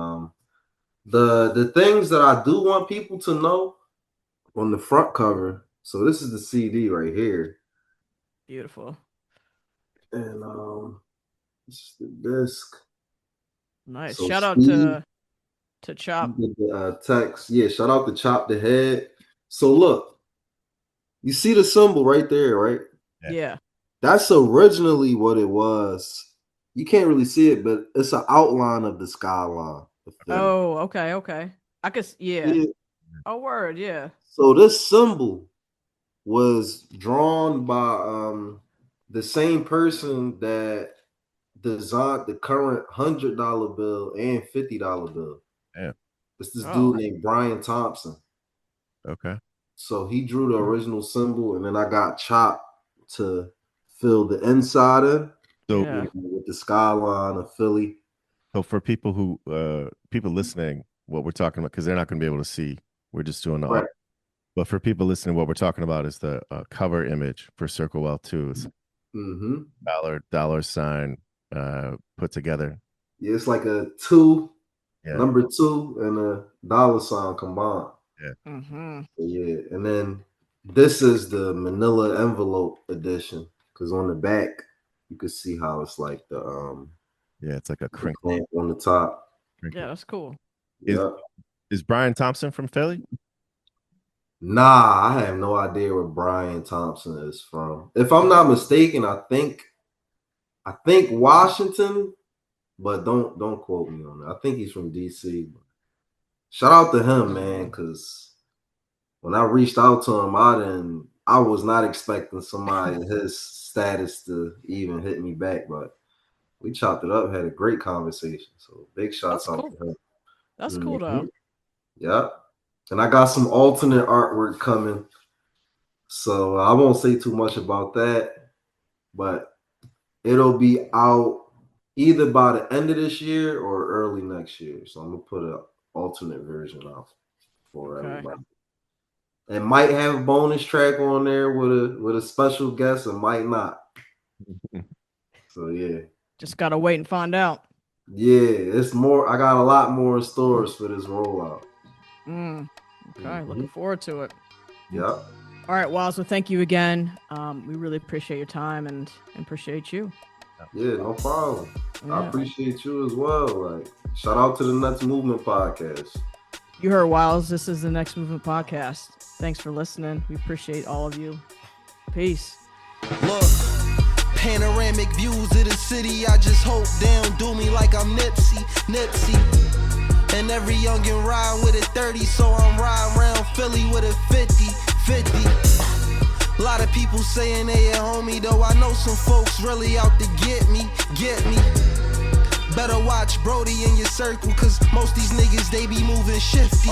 the things that I do want people to know on the front cover. So this is the CD right here. Beautiful. And this is the disc. Nice. So shout out to Chop. The text. Yeah, shout out to Chop the Head. So look, You see the symbol right there, right? Yeah. That's originally what it was. You can't really see it, but it's an outline of the skyline. Oh, okay. I could, yeah. Yeah. Oh, word, yeah. So this symbol was drawn by the same person that designed the current $100 bill and $50 bill. Yeah. It's this dude named Brian Thompson. Okay. So he drew the original symbol, and then I got chopped to fill the inside in. So with the skyline of Philly. So for people who people listening, what we're talking about, because they're not going to be able to see, we're just doing the art. But for people listening, what we're talking about is the cover image for Circa Wealth 2. It's dollar sign put together. Yeah, it's like a 2, yeah. number 2, and a dollar sign combined. Yeah. Yeah, and then this is the Manila envelope edition, because on the back you can see how it's like the yeah, it's like a crinkle on the top. Yeah, that's cool. Is Brian Thompson from Philly? Nah, I have no idea where Brian Thompson is from. If I'm not mistaken, I think Washington, but don't quote me on that. I think he's from DC. Shout out to him, man, because when I reached out to him, I was not expecting somebody his status to even hit me back, but we chopped it up, had a great conversation. So big shots out to him. That's cool though. Yep. And I got some alternate artwork coming. So I won't say too much about that, but it'll be out either by the end of this year or early next year. So I'm gonna put an alternate version out for everybody. It might have a bonus track on there with a special guest, it might not. So yeah. Just gotta wait and find out. Yeah, it's more. I got a lot more in stores for this rollout. Okay, looking forward to it. Yep. All right, Wiles, so thank you again. We really appreciate your time and appreciate you. Yeah, no problem. I appreciate you as well. Like, shout out to the Next Movement podcast. You heard Wiles. This is the Next Movement podcast. Thanks for listening. We appreciate all of you. Peace. Look, panoramic views of the city. I just hope they don't do me like I'm Nipsey. And every youngin' ride with a 30, so I'm riding around Philly with a 50. A lot of people saying they a homie, though I know some folks really out to get me. Better watch Brody in your circle, cause most these niggas, they be moving shifty.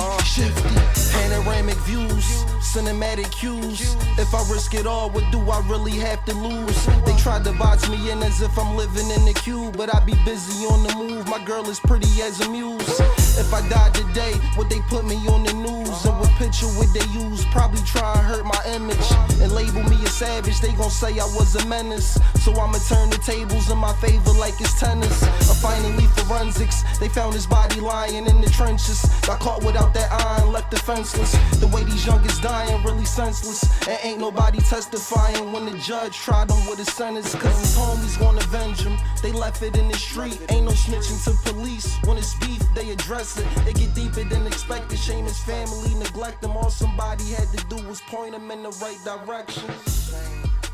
Panoramic views, cinematic cues. If I risk it all, what do I really have to lose? They tried to box me in as if I'm living in the cube, but I be busy on the move. My girl is pretty as a muse. If I died today, would they put me on the news? And what picture would they use? Probably try and hurt my image and label me a savage. They gon' say I was a menace, so I'ma turn the tables in my favor like it's tennis. Finally forensics, they found his body lying in the trenches. Got caught without that iron, left defenseless. The way these youngins dying, really senseless. And ain't nobody testifying when the judge tried him with a sentence, cause his homies gon' avenge him. They left it in the street, ain't no snitching to police. When it's beef, they address it. It get deeper than expected, shame his family, neglect them. All somebody had to do was point them in the right direction.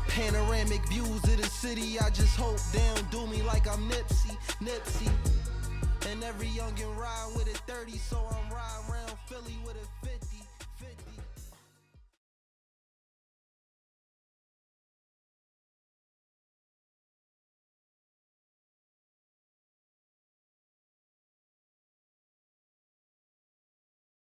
Panoramic views of the city, I just hope they don't do me like I'm Nipsey. And every youngin' ride with a 30, so I'm riding around Philly with a 50.